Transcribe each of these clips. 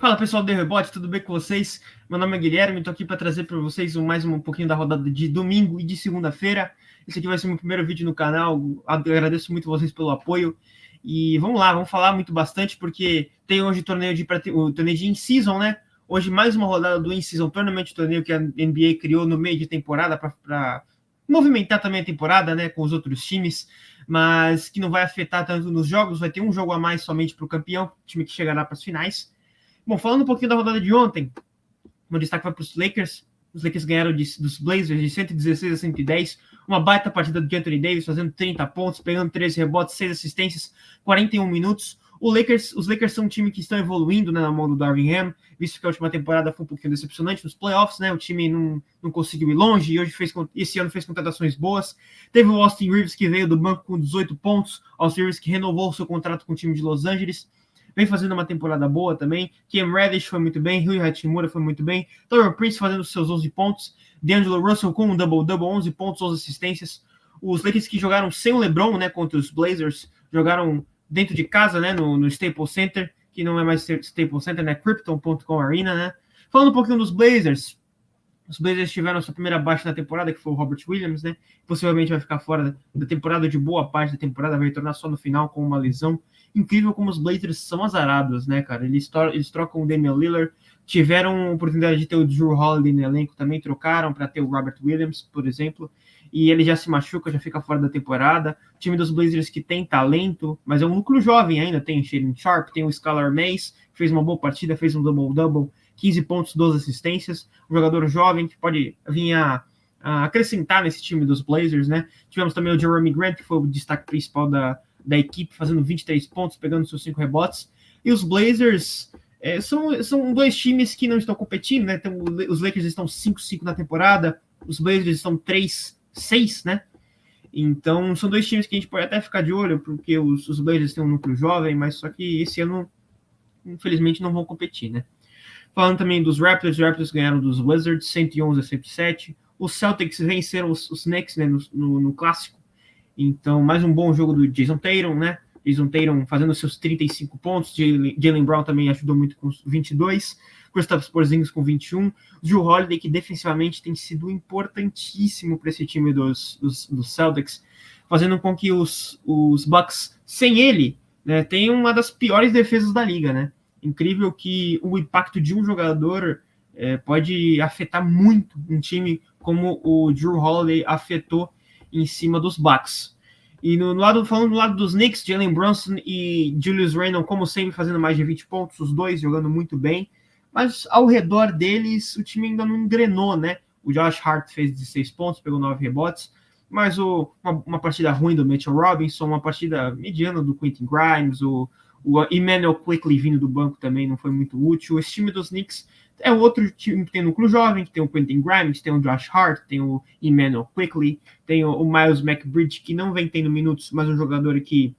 Fala pessoal do The Rebote, tudo bem com vocês? Meu nome é Guilherme, estou aqui para trazer para vocês mais um pouquinho da rodada de domingo e de segunda-feira. Esse aqui vai ser o meu primeiro vídeo no canal, agradeço muito vocês pelo apoio. E vamos lá, vamos falar bastante, porque tem hoje o torneio de in-season, né? Hoje mais uma rodada do in-season tournament, torneio que a NBA criou no meio de temporada para movimentar também a temporada, né, com os outros times, mas que não vai afetar tanto nos jogos, vai ter um jogo a mais somente para o campeão, time que chegará para as finais. Bom, falando um pouquinho da rodada de ontem, meu destaque vai para os Lakers. Os Lakers ganharam dos Blazers de 116 a 110. Uma baita partida do Anthony Davis, fazendo 30 pontos, pegando 13 rebotes, 6 assistências, 41 minutos. Os Lakers são um time que estão evoluindo, né, na mão do Darvin Ham, visto que a última temporada foi um pouquinho decepcionante nos playoffs, né? O time não conseguiu ir longe e esse ano fez contratações boas. Teve o Austin Reeves, que veio do banco com 18 pontos. Austin Reeves, que renovou o seu contrato com o time de Los Angeles. Vem fazendo uma temporada boa também. Cam Reddish foi muito bem. Rui Hachimura foi muito bem. Taurean Prince fazendo seus 11 pontos. D'Angelo Russell com um double-double, 11 pontos, 11 assistências. Os Lakers que jogaram sem o LeBron, né, contra os Blazers, jogaram dentro de casa, né, no Staples Center, que não é mais Staples Center, né, Krypton.com Arena, né. Falando um pouquinho dos Blazers, os Blazers tiveram a sua primeira baixa na temporada, que foi o Robert Williams, né, possivelmente vai ficar fora da temporada, de boa parte da temporada, vai retornar só no final com uma lesão. Incrível como os Blazers são azarados, né, cara, eles trocam o Damian Lillard, tiveram a oportunidade de ter o Jrue Holiday no elenco, também trocaram para ter o Robert Williams, por exemplo, e ele já se machuca, já fica fora da temporada. O time dos Blazers que tem talento, mas é um núcleo jovem ainda, tem o Shaedon Sharpe, tem o Skylar Mays, que fez uma boa partida, fez um double-double, 15 pontos, 12 assistências, um jogador jovem que pode vir a acrescentar nesse time dos Blazers, né? Tivemos também o Jeremy Grant, que foi o destaque principal da equipe, fazendo 23 pontos, pegando seus 5 rebotes, e os Blazers são dois times que não estão competindo, né? Então, os Lakers estão 5-5 na temporada, os Blazers estão 3-6, né? Então, são dois times que a gente pode até ficar de olho, porque os Blazers têm um núcleo jovem, mas só que esse ano, infelizmente, não vão competir, né? Falando também dos Raptors, os Raptors ganharam dos Wizards, 111 a 107. Os Celtics venceram os Knicks, né, no clássico. Então, mais um bom jogo do Jason Tatum, né? Jason Tatum fazendo seus 35 pontos. Jaylen Brown também ajudou muito com os 22. Kristaps Porzingis com 21. Jrue Holiday, que defensivamente tem sido importantíssimo para esse time dos Celtics, fazendo com que os Bucks, sem ele, né, tenham uma das piores defesas da liga, né? Incrível que o impacto de um jogador pode afetar muito um time como o Jrue Holiday afetou em cima dos Bucks. E falando do lado dos Knicks, Jalen Brunson e Julius Randle, como sempre, fazendo mais de 20 pontos, os dois jogando muito bem. Mas ao redor deles, o time ainda não engrenou, né? O Josh Hart fez 16 pontos, pegou 9 rebotes. Mas uma partida ruim do Mitchell Robinson, uma partida mediana do Quentin Grimes, o Emmanuel Quickley vindo do banco também não foi muito útil. Esse time dos Knicks é outro time que tem núcleo jovem, que tem o Quentin Grimes, tem o Josh Hart, tem o Emmanuel Quickley, tem o Miles McBridge, que não vem tendo minutos, mas um jogador que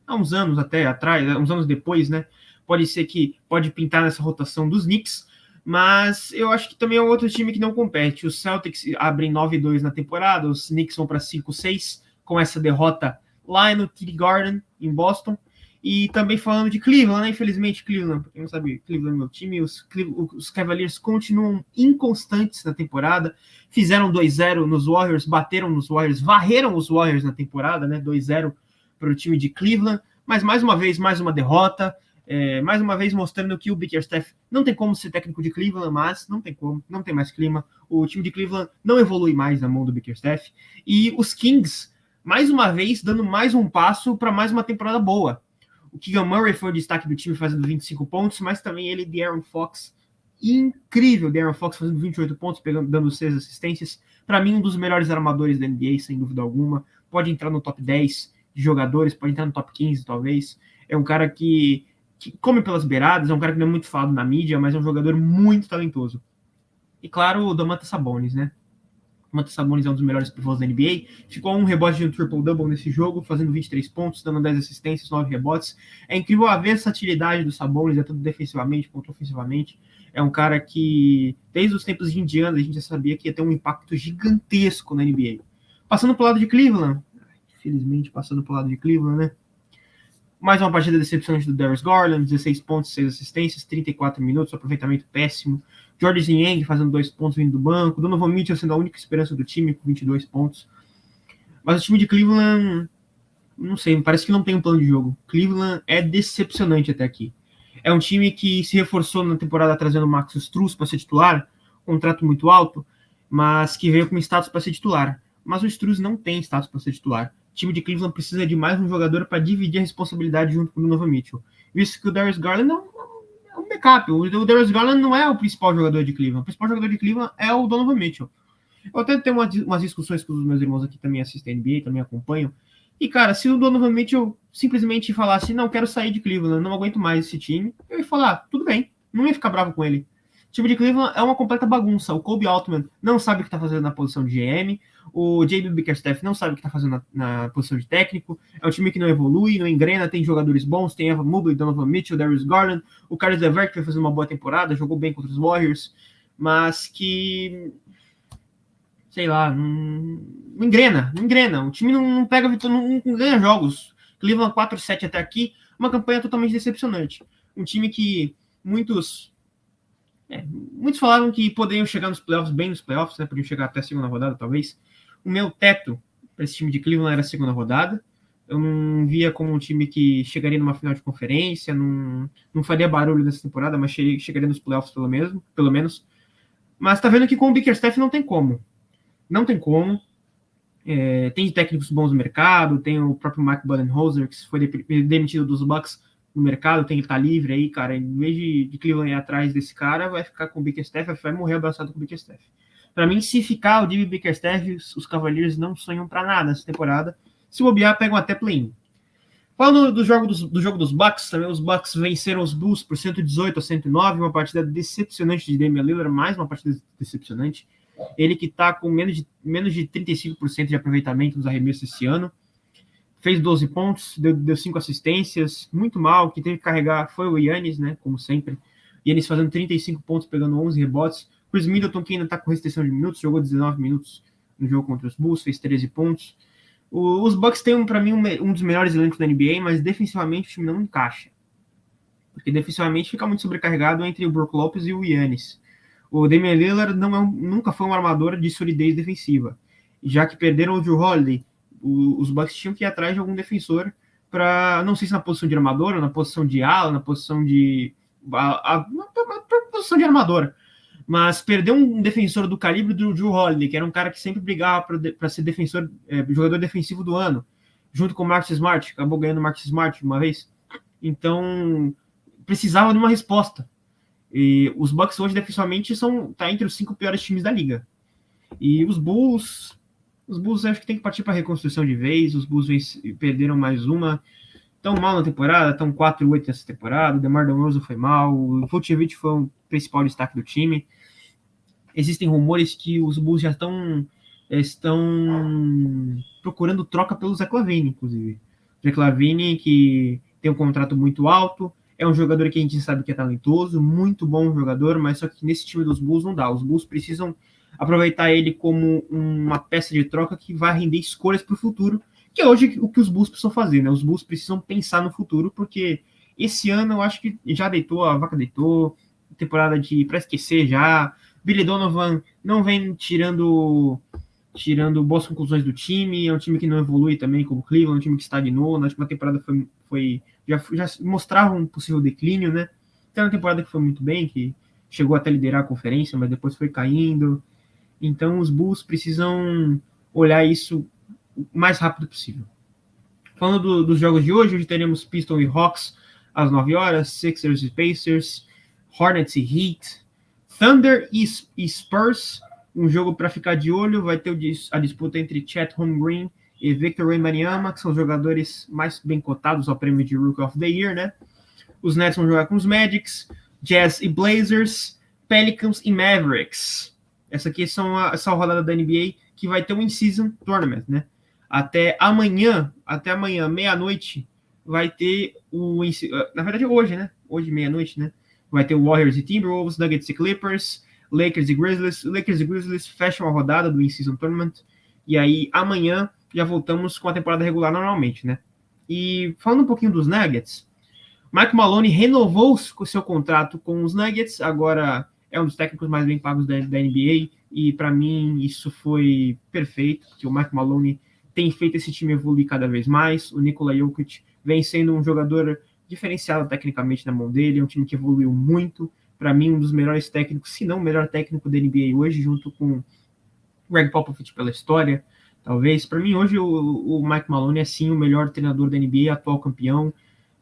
há uns anos até atrás, uns anos depois, né, pode ser que pode pintar nessa rotação dos Knicks, mas eu acho que também é um outro time que não compete. Os Celtics abrem 9-2 na temporada, os Knicks vão para 5-6 com essa derrota lá no TD Garden, em Boston. E também falando de Cleveland, né? Infelizmente, Cleveland, pra quem não sabe, Cleveland é meu time, os Cavaliers continuam inconstantes na temporada, fizeram 2-0 nos Warriors, bateram nos Warriors, varreram os Warriors na temporada, né? 2-0 para o time de Cleveland, mas mais uma vez, mais uma derrota, mais uma vez mostrando que o Bickerstaff não tem como ser técnico de Cleveland, mas não tem como, não tem mais clima, o time de Cleveland não evolui mais na mão do Bickerstaff, e os Kings, mais uma vez, dando mais um passo para mais uma temporada boa. O Keegan Murray foi o destaque do time fazendo 25 pontos, mas também ele, De'Aaron Fox, incrível, De'Aaron Fox fazendo 28 pontos, dando 6 assistências. Para mim, um dos melhores armadores da NBA, sem dúvida alguma. Pode entrar no top 10 de jogadores, pode entrar no top 15, talvez. É um cara que come pelas beiradas, é um cara que não é muito falado na mídia, mas é um jogador muito talentoso. E claro, o Domantas Sabonis, né? Domantas Sabonis é um dos melhores pivôs da NBA, ficou um rebote de um triple-double nesse jogo, fazendo 23 pontos, dando 10 assistências, 9 rebotes. É incrível a versatilidade do Sabonis, tanto defensivamente quanto ofensivamente. É um cara que, desde os tempos de Indiana, a gente já sabia que ia ter um impacto gigantesco na NBA. Passando pro lado de Cleveland, infelizmente, passando pro lado de Cleveland, né? Mais uma partida decepcionante do Darius Garland, 16 pontos, 6 assistências, 34 minutos, aproveitamento péssimo. Jordan Niang fazendo 2 pontos vindo do banco. Donovan Mitchell sendo a única esperança do time com 22 pontos. Mas o time de Cleveland, não sei, parece que não tem um plano de jogo. Cleveland é decepcionante até aqui. É um time que se reforçou na temporada trazendo o Max Strus para ser titular, contrato muito alto, mas que veio com status para ser titular. Mas o Strus não tem status para ser titular. O time de Cleveland precisa de mais um jogador para dividir a responsabilidade junto com o Donovan Mitchell. Visto que o Darius Garland é um backup. O Darius Garland não é o principal jogador de Cleveland. O principal jogador de Cleveland é o Donovan Mitchell. Eu até tenho umas discussões com os meus irmãos aqui também assistem NBA, também acompanham. E, cara, se o Donovan Mitchell simplesmente falasse, não, quero sair de Cleveland, não aguento mais esse time, eu ia falar, tudo bem, não ia ficar bravo com ele. O time de Cleveland é uma completa bagunça. O Kobe Altman não sabe o que está fazendo na posição de GM. O JB Bickerstaff não sabe o que está fazendo na posição de técnico. É um time que não evolui, não engrena, tem jogadores bons, tem Evan Mobley, Donovan Mitchell, Darius Garland, o Caris LeVert que vai fazer uma boa temporada, jogou bem contra os Warriors, mas que, sei lá, não engrena. O time não pega, não ganha jogos. Cleveland 4-7 até aqui, uma campanha totalmente decepcionante. Um time que muitos falaram que poderiam chegar nos playoffs, bem nos playoffs, né? Podiam chegar até a segunda rodada, talvez. O meu teto para esse time de Cleveland era a segunda rodada. Eu não via como um time que chegaria numa final de conferência, não faria barulho nessa temporada, mas chegaria nos playoffs pelo menos. Mas tá vendo que com o Bickerstaff não tem como. Não tem como. Tem técnicos bons no mercado, tem o próprio Mike Budenholzer, que foi demitido dos Bucks no mercado, tem que estar livre aí, cara. Em vez de Cleveland ir atrás desse cara, vai ficar com o Bickerstaff, vai morrer abraçado com o Bickerstaff. Para mim, se ficar o Jimmy Bickerstaff, os Cavaliers não sonham para nada nessa temporada. Se bobear, pegam até play-in. Falando do jogo dos Bucks, também os Bucks venceram os Bulls por 118-109, uma partida decepcionante de Damian Lillard, mais uma partida decepcionante. Ele que está com menos de 35% de aproveitamento nos arremessos esse ano. Fez 12 pontos, deu 5 assistências, muito mal. Quem teve que carregar foi o Giannis, né? Como sempre. Giannis fazendo 35 pontos, pegando 11 rebotes. Chris Middleton, que ainda está com restrição de minutos, jogou 19 minutos no jogo contra os Bulls, fez 13 pontos. Os Bucks têm, para mim, um dos melhores elencos da NBA, mas defensivamente o time não encaixa. Porque defensivamente fica muito sobrecarregado entre o Brook Lopez e o Giannis. O Damian Lillard nunca foi um armador de solidez defensiva. Já que perderam o Drew Holiday, os Bucks tinham que ir atrás de algum defensor para, não sei se na posição de armador, ou na posição de ala, na posição de armador. Mas perdeu um defensor do calibre do Drew Holiday, que era um cara que sempre brigava para ser jogador defensivo do ano, junto com o Marcus Smart, acabou ganhando o Marcus Smart uma vez. Então, precisava de uma resposta. E os Bucks hoje, defensivamente, tá entre os 5 piores times da liga. E os Bulls acho que tem que partir para reconstrução de vez. Os Bulls perderam mais uma. Estão mal na temporada, estão 4-8 nessa temporada. O DeMar DeRozan foi mal. O Vucevic foi o principal destaque do time. Existem rumores que os Bulls já estão procurando troca pelo Zach LaVine, inclusive. Zach LaVine, que tem um contrato muito alto. É um jogador que a gente sabe que é talentoso, muito bom jogador, mas só que nesse time dos Bulls não dá. Os Bulls precisam aproveitar ele como uma peça de troca que vai render escolhas para o futuro, que é hoje o que os Bulls precisam fazer, né? Os Bulls precisam pensar no futuro, porque esse ano eu acho que já a vaca deitou, temporada para esquecer já. Billy Donovan não vem tirando boas conclusões do time, é um time que não evolui também como o Cleveland, um time que estagnou. Na última temporada já mostrava um possível declínio, né? Tem uma temporada que foi muito bem, que chegou até liderar a conferência, mas depois foi caindo. Então os Bulls precisam olhar isso o mais rápido possível. Falando dos jogos de hoje teremos Pistons e Hawks às 9 horas, Sixers e Pacers, Hornets e Heat, Thunder e Spurs, um jogo para ficar de olho. Vai ter a disputa entre Chet Holmgren e Victor Wembanyama, que são os jogadores mais bem cotados ao prêmio de Rookie of the Year, né? Os Nets vão jogar com os Magics, Jazz e Blazers, Pelicans e Mavericks. Essa aqui essa rodada da NBA que vai ter um in-season tournament, né? Até amanhã, meia-noite, vai ter na verdade hoje, né? Hoje, meia-noite, né? Vai ter o Warriors e Timberwolves, Nuggets e Clippers, Lakers e Grizzlies. Lakers e Grizzlies fecham a rodada do in-season tournament. E aí, amanhã, já voltamos com a temporada regular normalmente, né? E falando um pouquinho dos Nuggets, Mike Maloney renovou o seu contrato com os Nuggets, agora é um dos técnicos mais bem pagos da NBA, e para mim isso foi perfeito, porque o Mike Maloney tem feito esse time evoluir cada vez mais. O Nikola Jokic vem sendo um jogador diferenciado tecnicamente na mão dele, é um time que evoluiu muito. Para mim, um dos melhores técnicos, se não o melhor técnico da NBA hoje, junto com Greg Popovich pela história, talvez. Para mim, hoje, o Mike Maloney é sim o melhor treinador da NBA, atual campeão.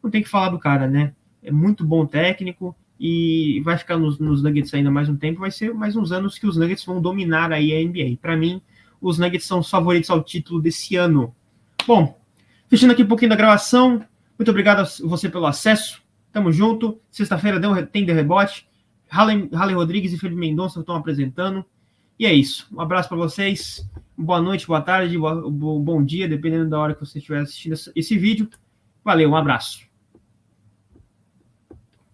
Não tem que falar do cara, né? É muito bom técnico e vai ficar nos Nuggets ainda mais um tempo. Vai ser mais uns anos que os Nuggets vão dominar aí a NBA. Para mim, os Nuggets são os favoritos ao título desse ano. Bom, fechando aqui um pouquinho da gravação. Muito obrigado a você pelo acesso. Tamo junto. Sexta-feira tem The Rebote. Halley Rodrigues e Felipe Mendonça estão apresentando. E é isso. Um abraço para vocês. Boa noite, boa tarde, bom dia, dependendo da hora que você estiver assistindo esse vídeo. Valeu, um abraço.